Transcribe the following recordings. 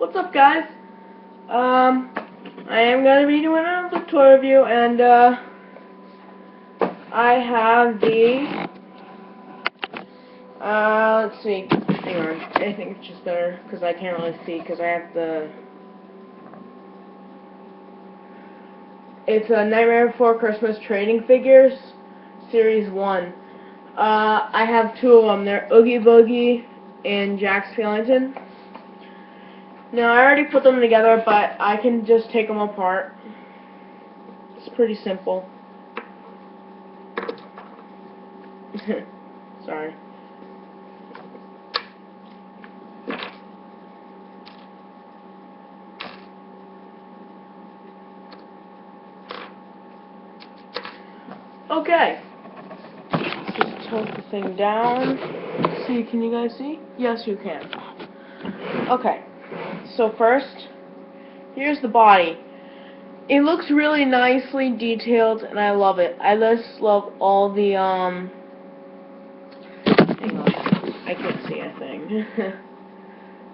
What's up, guys? I am going to be doing another toy review, and I have the, let's see, hang on, I think it's just better, because I can't really see, because I have the, it's a Nightmare Before Christmas Trading Figures, Series 1. I have two of them. They're Oogie Boogie and Jack Skellington. Now, I already put them together, but I can just take them apart. It's pretty simple. Sorry. Okay. Let's just tilt the thing down. See, can you guys see? Yes, you can. Okay. So first, here's the body. It looks really nicely detailed, and I love it. I just love all the, hang on, I can't see a thing.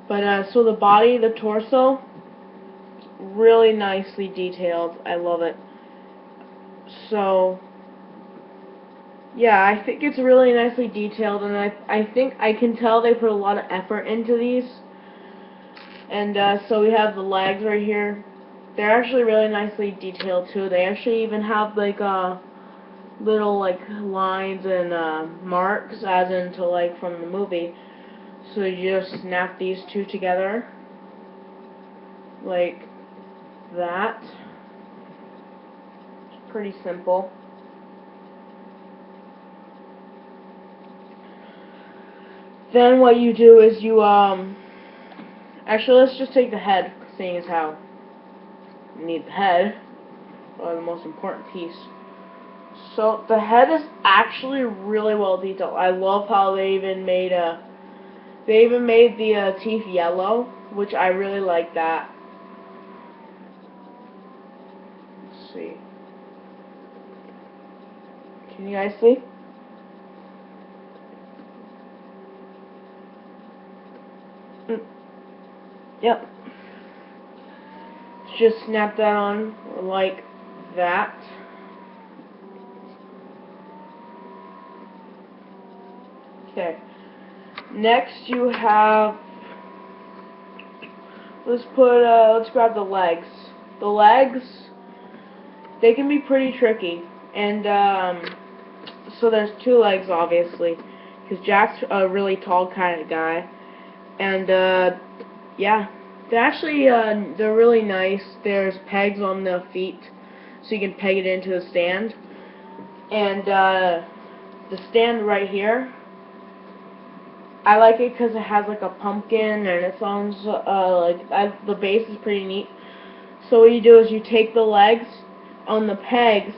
But, so the body, the torso, really nicely detailed. I love it. So, yeah, I think it's really nicely detailed, and I think I can tell they put a lot of effort into these. And, so we have the legs right here. They're actually really nicely detailed, too. They actually even have, like, little, like, lines and, marks, as into, like, from the movie. So you just snap these two together, like that. It's pretty simple. Then what you do is you, actually, let's just take the head, seeing as how you need the head, or the most important piece. So the head is actually really well detailed. I love how they even made the teeth yellow, which I really like that. Let's see. Can you guys see? Yep. Just snap that on like that. Okay. Next you have, let's grab the legs. The legs, they can be pretty tricky. And, so there's two legs, obviously, because Jack's a really tall kind of guy. And, yeah, they're actually, they're really nice. There's pegs on the feet, so you can peg it into the stand. And, the stand right here, I like it because it has like a pumpkin, and it sounds the base is pretty neat. So what you do is you take the legs on the pegs.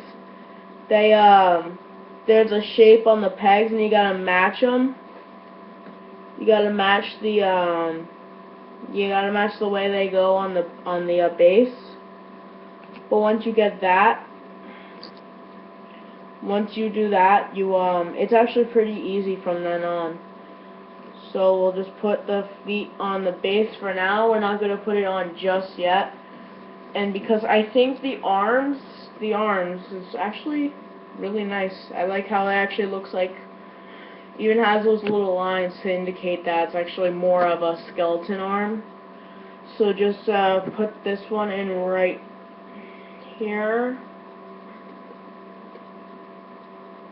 They there's a shape on the pegs, and you gotta match them. You gotta match the way they go on the base. But once you get that, once you do that, you it's actually pretty easy from then on. So we'll just put the feet on the base for now. We're not going to put it on just yet. And because I think the arms is actually really nice. I like how it actually looks like, even has those little lines to indicate that it's actually more of a skeleton arm. So just put this one in right here.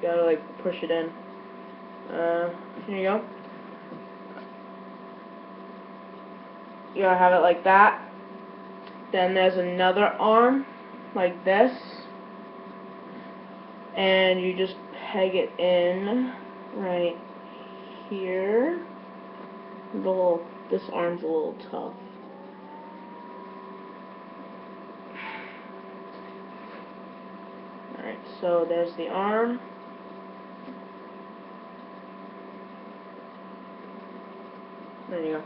Gotta like push it in. Here you go. You gotta have it like that. Then there's another arm, like this. And you just peg it in right here. This arm's a little tough. Alright, so there's the arm. There you go.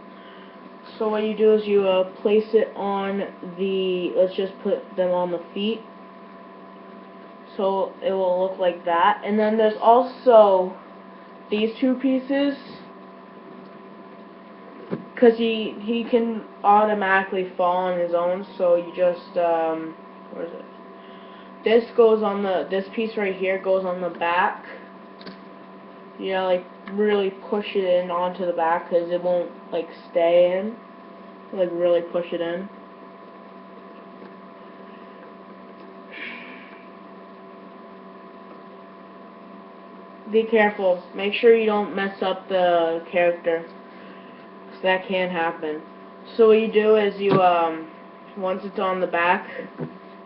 So what you do is you place it on let's just put them on the feet. So it will look like that. And then there's also these two pieces. Because he can automatically fall on his own, so you just, where is it? This goes on this piece right here goes on the back. You know, like, really push it in onto the back, because it won't, like, stay in. Like, really push it in. Be careful. Make sure you don't mess up the character, because that can happen. So what you do is you, once it's on the back,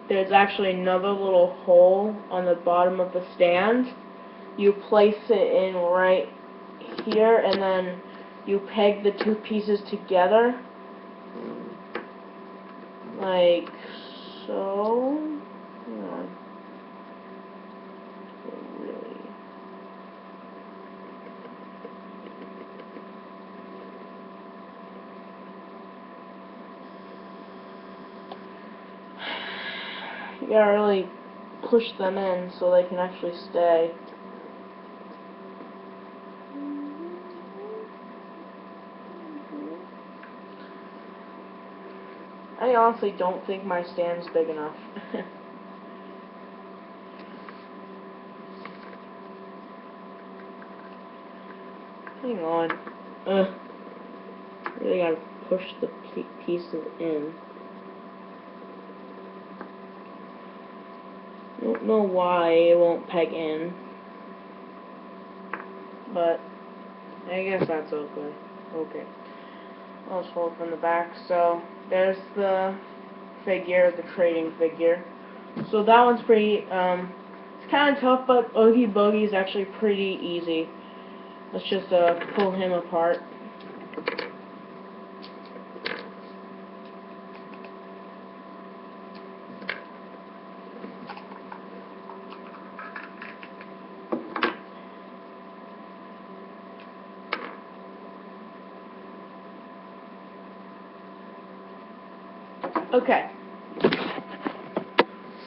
there's actually another little hole on the bottom of the stand. You place it in right here, and then you peg the two pieces together, like so. Hang on. Really. You gotta really push them in so they can actually stay. I honestly don't think my stand's big enough. Hang on. Really gotta push the pieces in. I don't know why it won't peg in, but I guess that's okay. Okay. I'll just hold from the back. So there's the figure, the trading figure. So that one's pretty, it's kind of tough, but Oogie Boogie is actually pretty easy. Let's just pull him apart. Okay.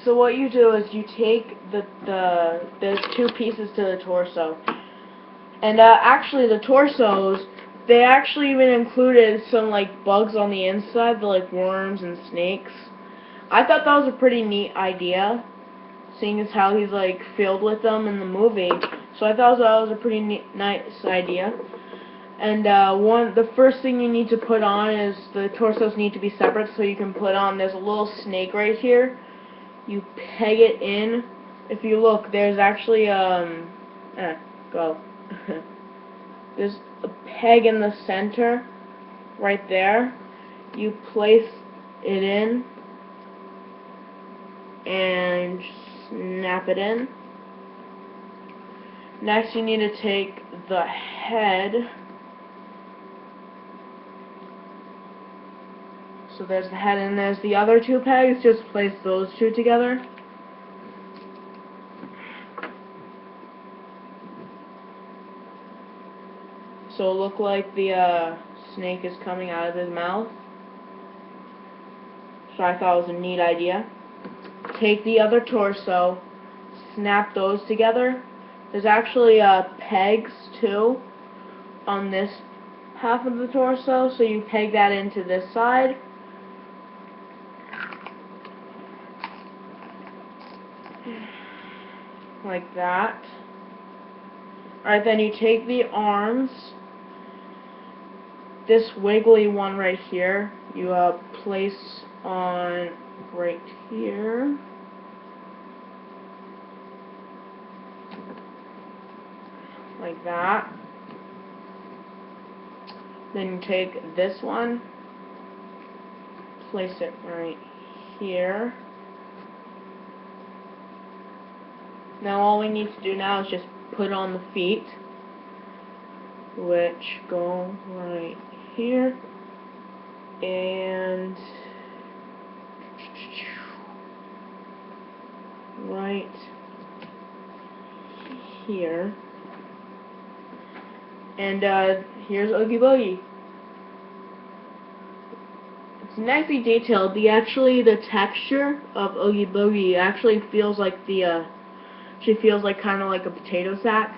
So what you do is you take there's two pieces to the torso, and actually the torsos, they actually even included some like bugs on the inside, the like worms and snakes. I thought that was a pretty neat idea, seeing as how he's like filled with them in the movie. So I thought that was a pretty nice idea. And the first thing you need to put on is the torsos need to be separate, so you can put on, there's a little snake right here. You peg it in. If you look, there's actually go. There's a peg in the center, right there. You place it in and snap it in. Next, you need to take the head. So there's the head and there's the other two pegs. Just place those two together. So it'll look like the snake is coming out of his mouth. So I thought it was a neat idea. Take the other torso, snap those together. There's actually pegs too on this half of the torso, so you peg that into this side. Like that. Alright, then you take the arms, this wiggly one right here, you place on right here. Like that. Then you take this one, place it right here. Now all we need to do now is just put on the feet, which go right here, and right here. And here's Oogie Boogie. It's nicely detailed. The texture of Oogie Boogie actually feels like kind of like a potato sack.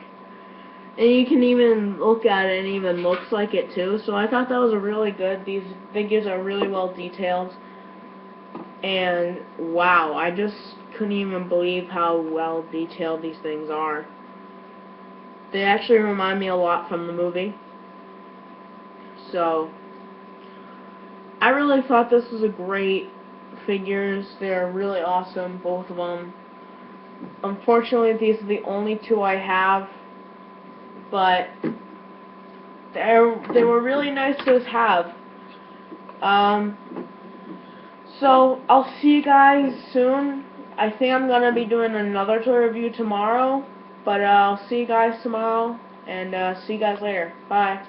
And you can even look at it and it even looks like it too. So I thought that was a really good. These figures are really well detailed. And wow, I just couldn't even believe how well detailed these things are. They actually remind me a lot from the movie. So I really thought this was a great figures. They're really awesome, both of them. Unfortunately, these are the only two I have, but they were really nice to have. So I'll see you guys soon. I think I'm gonna be doing another toy review tomorrow, but I'll see you guys tomorrow, and see you guys later. Bye.